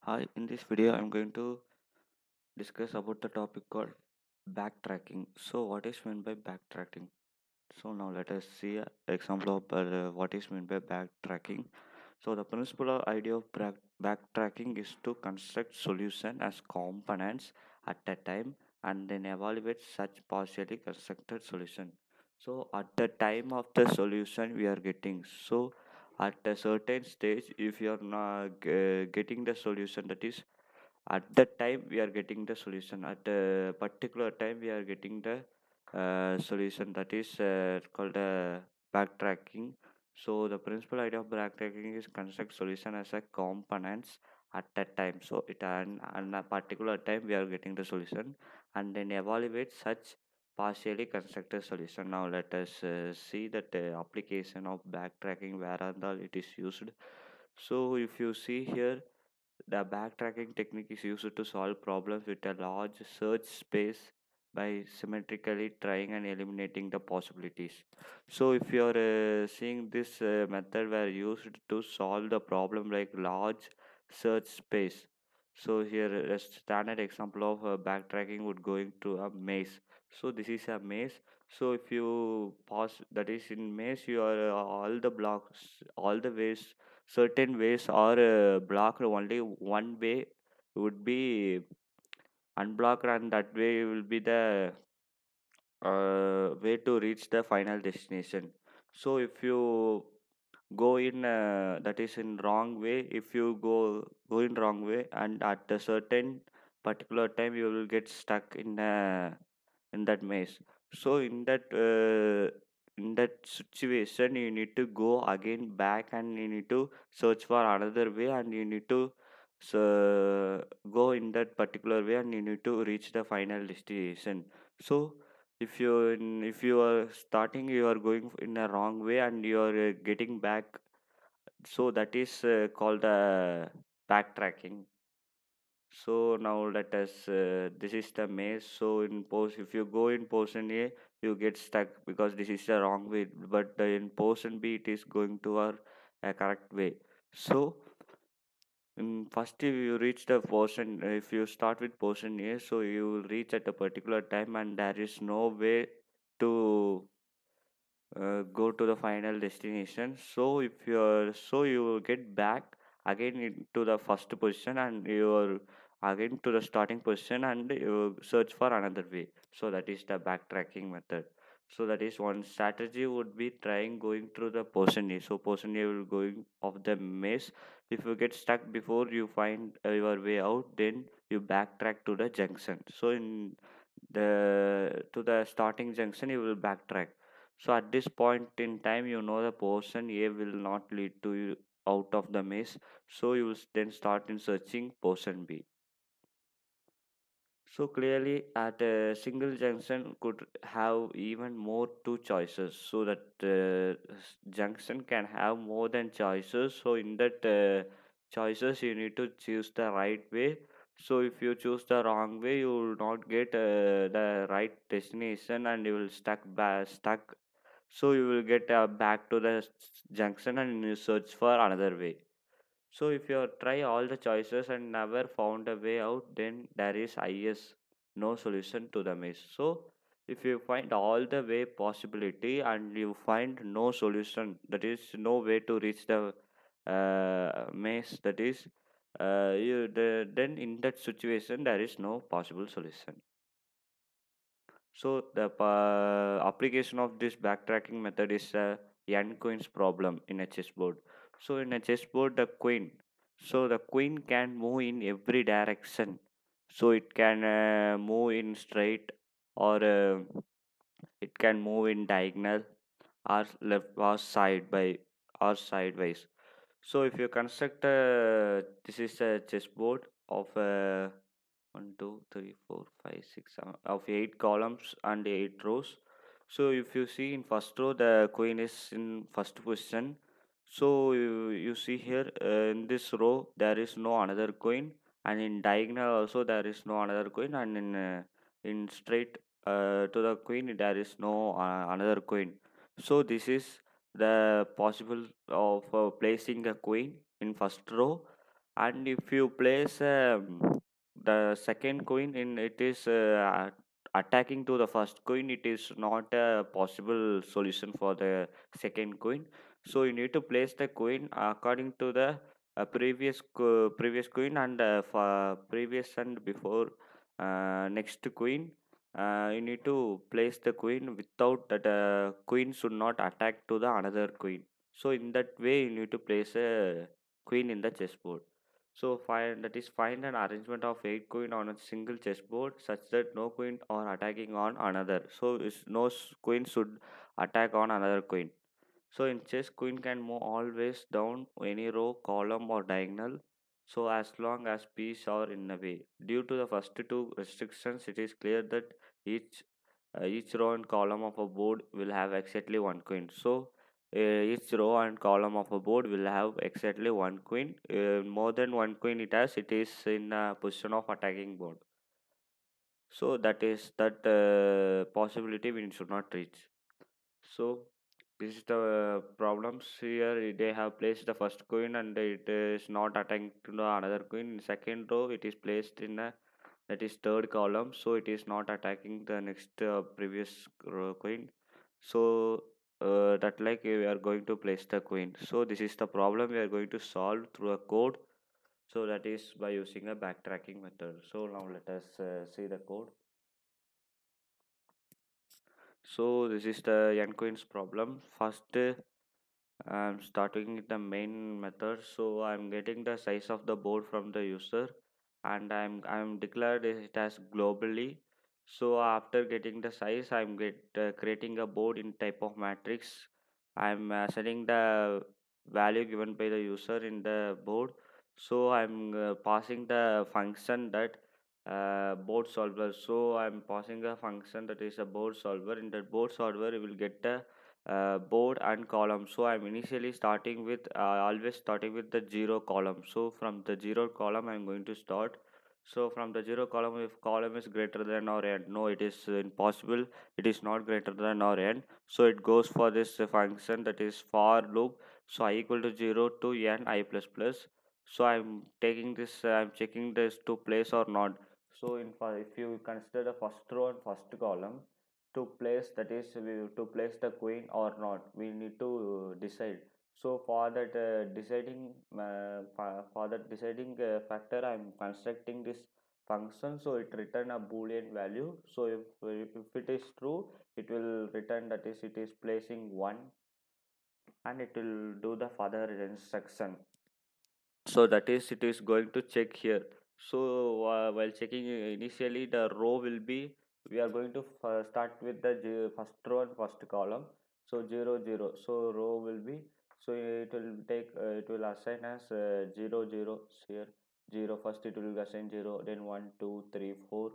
Hi, in this video, I'm going to discuss about the topic called backtracking. So, what is meant by backtracking? So, now let us see an example of what is meant by backtracking. So, the principal or idea of backtracking is to construct solution as components at a time and then evaluate such partially constructed solution. So, at the time of the solution we are getting, so at a certain stage, if you are not getting the solution, that is at that time we are getting the solution at a particular time we are getting the solution, that is called backtracking. So the principal idea of backtracking is construct solution as a components at that time, so it and a particular time we are getting the solution and then evaluate such partially constructed solution. Now let us see that application of backtracking, where and all it is used. So if you see here, the backtracking technique is used to solve problems with a large search space by symmetrically trying and eliminating the possibilities. So, if you are seeing this method were used to solve the problem like large search space. So, here a standard example of backtracking would going to a maze. So, this is a maze. So, if you pass, that is in maze, you are all the blocks, all the ways, certain ways are blocked, only one way would be unblocked, and that way will be the way to reach the final destination. So if you go in that is in wrong way, if you go in wrong way and at a certain particular time you will get stuck in that maze. So in that situation you need to go again back and you need to search for another way and you need to go in that particular way and you need to reach the final destination. So if you are starting, you are going in a wrong way and you are getting back, so that is called backtracking. So now let us this is the maze. So in post, if you go in portion A, you get stuck because this is the wrong way, but in portion B it is going to a correct way. So first if you reach the portion, if you start with portion A, so you will reach at a particular time and there is no way to go to the final destination. So if you're, so you will get back again into the first position and you're again to the starting position and you search for another way. So that is the backtracking method. So that is one strategy would be trying going through the portion A. So portion A will going of the maze. If you get stuck before you find your way out, then you backtrack to the junction. So in the to the starting junction you will backtrack. So at this point in time, you know the portion A will not lead to you out of the maze. So you will then start in searching portion B. So clearly, at a single junction could have even more two choices. So that junction can have more than choices. So in that choices, you need to choose the right way. So if you choose the wrong way, you will not get the right destination, and you will stuck. So you will get back to the junction, and you search for another way. So if you try all the choices and never found a way out, then there is IS, no solution to the maze. So if you find all the way possibility and you find no solution, that is no way to reach the maze, that is then in that situation there is no possible solution. So the application of this backtracking method is a n queen's problem in a chessboard. So in a chessboard, the queen can move in every direction. So it can move in straight, or it can move in diagonal, or left or side by or sideways. So if you construct this is a chessboard of 1, 2, 3, 4, 5, 6, 7 of 8 columns and 8 rows. So if you see in first row, the queen is in first position. So you see here in this row there is no another coin, and in diagonal also there is no another coin, and in straight to the queen there is no another coin. So this is the possible of placing a queen in first row, and if you place the second coin in, it is attacking to the first coin, it is not a possible solution for the second coin. So you need to place the coin according to the previous coin, and for previous and before next coin. You need to place the queen without that queen should not attack to the another queen. So in that way you need to place a queen in the chessboard. So find an arrangement of 8 queen on a single chessboard such that no queen are attacking on another. So queen should attack on another queen. So in chess, queen can move always down any row, column, or diagonal. So as long as pieces are in the way. Due to the first two restrictions, it is clear that each each row and column of a board will have exactly one queen. So each row and column of a board will have exactly one queen. More than one queen it has, it is in a position of attacking board. So that possibility we should not reach. So this is the problems here. They have placed the first coin and it is not attacking to the another coin. In second row, it is placed in a, that is third column, so it is not attacking the next previous row coin. So that like we are going to place the coin. So this is the problem we are going to solve through a code. So that is by using a backtracking method. So now let us see the code. So this is the n queens problem. First, I'm starting with the main method. So I'm getting the size of the board from the user, and I'm declared it as globally. So after getting the size, I'm creating a board in type of matrix. I'm setting the value given by the user in the board. So I'm passing the function that board solver. So I'm passing a function that is a board solver. In that board solver, you will get the board and column. So I'm initially starting with always starting with the zero column. So from the zero column I'm going to start. So from the zero column, if column is greater than or n, no, it is impossible, it is not greater than or n. So it goes for this function that is for loop. So I equal to 0 to n I plus plus. So I'm taking this, I'm checking this to place or not. So if you consider the first row and first column, to place, that is to place the queen or not, we need to decide. So for that for that deciding factor, I'm constructing this function. So it return a boolean value. So if it is true, it will return that is it is placing 1, and it will do the further instruction. So that is it is going to check here. So while checking, initially the row will be, we are going to start with the first row and first column. So 0 0, so row will be, so it will take it will assign as 0 0 here. 0 first, it will assign 0, then 1 2 3 4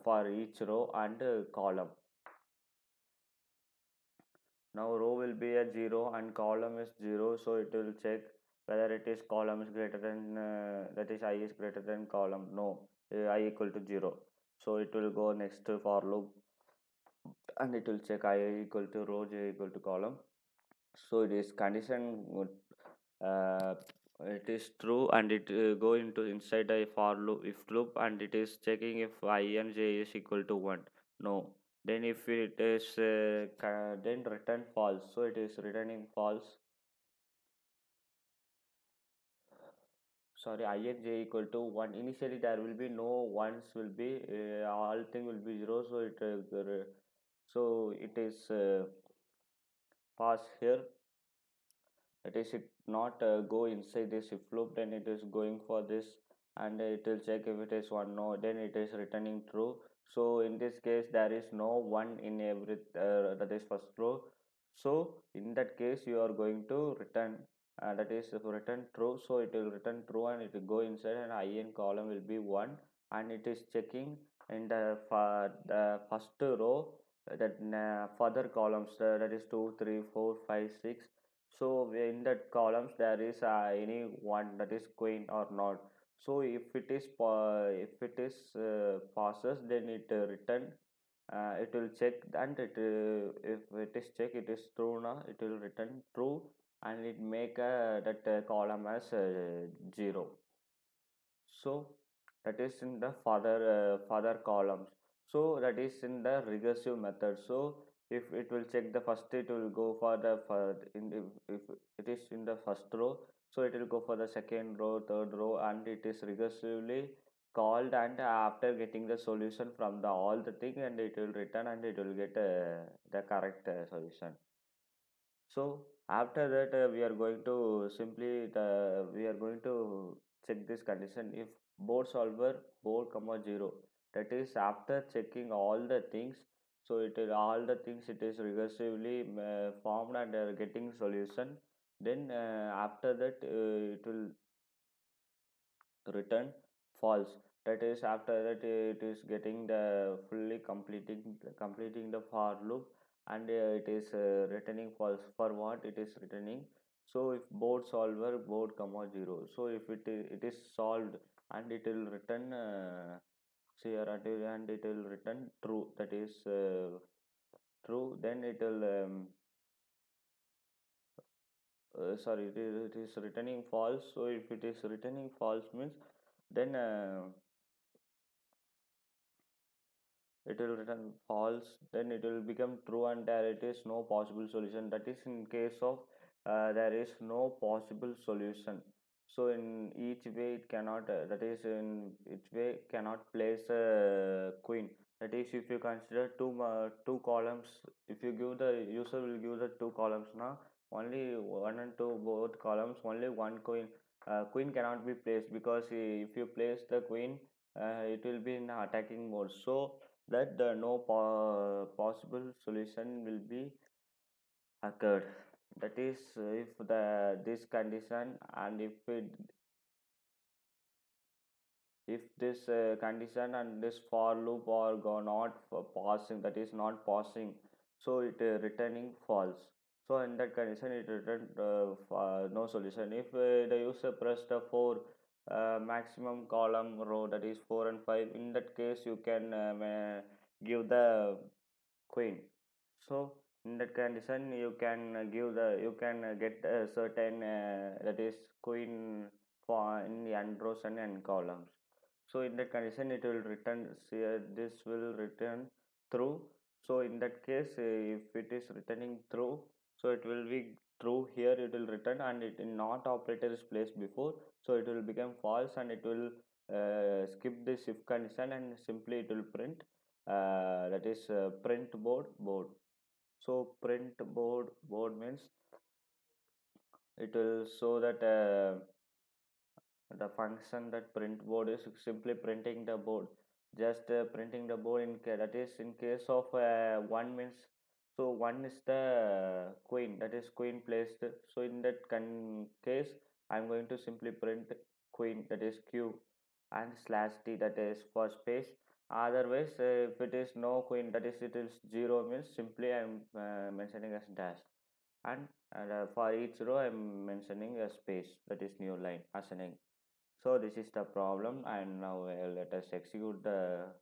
for each row and column. Now row will be at 0 and column is 0, so it will check whether it is column is greater than that is I is greater than column. No, I equal to 0. So it will go next to for loop, and it will check I equal to row, j equal to column. So it is condition uh, it is true, and it go into inside a for loop, if loop, and it is checking if I and j is equal to 1. No, then if it is then return false. So it is returning false. Sorry, I and j equal to 1. Initially there will be no ones, will be all thing will be 0. So it is pass here. That is, it not go inside this if loop, then it is going for this, and it will check if it is 1. No, then it is returning true. So in this case there is no 1 in every that is first row. So in that case you are going to return that is return true. So it will return true, and it will go inside, and in column will be 1, and it is checking in the first row that further columns that is 2 3 4 5 6. So in that columns there is any one that is queen or not. So if it is passes, then it return it will check, and if it is check it is true now, it will return true, and it make that column as 0. So that is in the further columns. So that is in the recursive method. So if it will check the first, it will go for the for in the, if it is in the first row, so it will go for the second row, third row, and it is recursively called, and after getting the solution from the all the thing, and it will return, and it will get the correct solution. So after that, we are going to we are going to check this condition if board solver board comma 0. That is after checking all the things. So it is all the things, it is recursively formed and getting solution. Then after that, it will return false. That is after that, it is getting the fully completing the for loop, and it is returning false. For what it is returning? So if board solver board comma 0, so if it is solved, and it will return here, and it will return true, that is true. Then it will sorry, it is returning false. So if it is returning false means, then it will return false, then it will become true, and there it is no possible solution. That is in case of there is no possible solution. So in each way it cannot that is in each way cannot place a queen. That is, if you consider two columns, if you give the user will give the two columns now, only one and two both columns, only one queen cannot be placed, because if you place the queen, it will be in attacking mode. So that the no possible solution will be occurred. That is, if the this condition, and if this condition and this for loop are go not passing, that is not passing, so it returning false. So in that condition, it return no solution. If the user press the 4 maximum column row, that is 4 and 5, in that case you can give the queen. So in that condition, you can you can get a certain that is queen for in the end rows and end columns. So in that condition, it will return, this will return true. So in that case, if it is returning true, so it will be true here, it will return, and it not operator is placed before, so it will become false, and it will skip this if condition, and simply it will print that is print board. So print board means it will show that the function that print board is simply printing the board, just printing the board that is in case of one means, so one is the queen, that is queen placed. So in that case, I'm going to simply print queen, that is q, and slash t, that is for space. Otherwise, if it is no queen, that is it is 0 means, simply I'm mentioning as dash, and for each row I'm mentioning a space, that is new line assigning. So this is the problem, and now let us execute the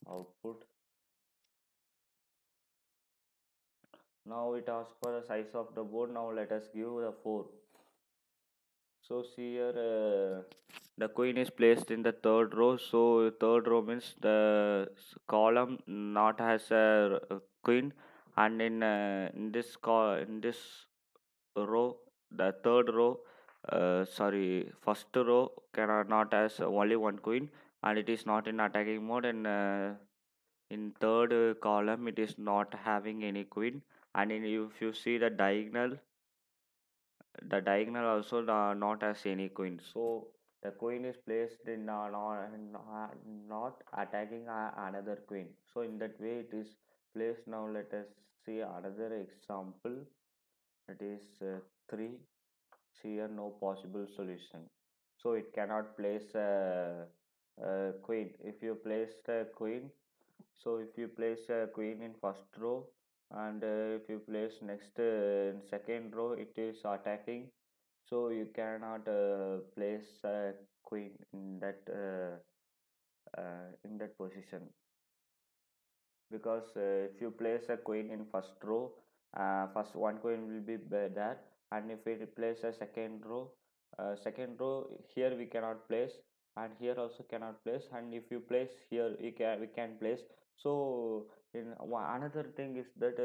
output. Now it asks for the size of the board. Now let us give the 4. So see here, the queen is placed in the third row. So third row means the column not has a queen, and in in this row, the third row, sorry, first row cannot not has only one queen, and it is not in attacking mode, and in third column it is not having any queen, and if you see the diagonal also not has any queen. So the queen is placed in not attacking another queen. So in that way it is placed. Now let us see another example, that is 3. Here no possible solution, so it cannot place a queen. If you place the queen, so if you place a queen in first row, and if you place next in second row, it is attacking, so you cannot place a queen in that position, because if you place a queen in first row, first one queen will be there, and if it place a second row, second row here we cannot place, and here also cannot place, and if you place here we can place. So in another thing is that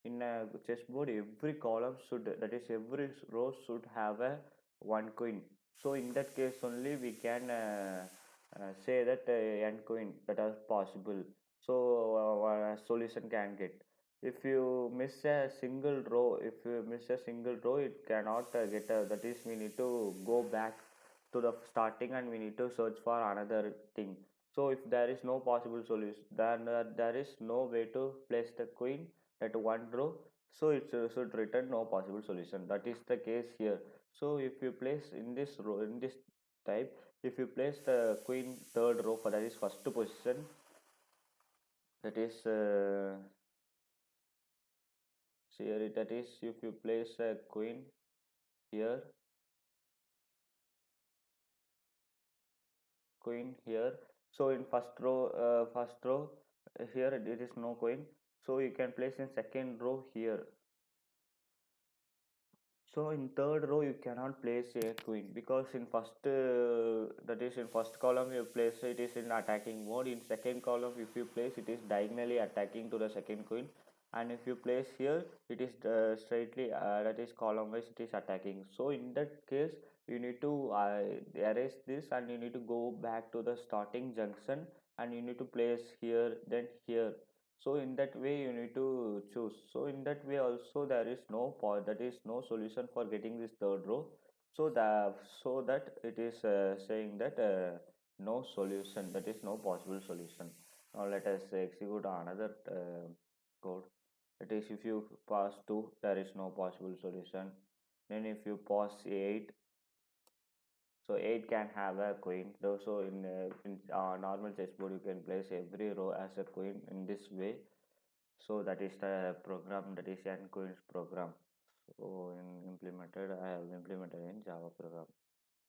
in a chessboard every column should, that is every row should have a one coin. So in that case only we can say that n coin that is possible. So solution can get. If you miss a single row, if you miss a single row, it cannot get that is we need to go back to the starting and we need to search for another thing. So if there is no possible solution, then there is no way to place the queen at one row, so it should return no possible solution. That is the case here. So if you place in this row, in this type, if you place the queen third row, for that is first position, that is here, that is if you place a queen here, queen here, so in first row here it is no queen, so you can place in second row here. So in third row you cannot place a queen, because in first that is in first column you place it is in attacking mode. In second column if you place it is diagonally attacking to the second queen, and if you place here it is straightly that is column wise it is attacking. So in that case you need to erase this and you need to go back to the starting junction, and you need to place here then here. So in that way you need to choose. So in that way also there is no point, that is no solution for getting this third row. So that it is saying that no solution, that is no possible solution. Now let us execute another code. It is if you pass 2 there is no possible solution, then if you pass 8, so 8 can have a queen. Though so in normal chessboard you can place every row as a queen in this way. So that is the program, that is n queens program. So in implemented, I have implemented in Java program.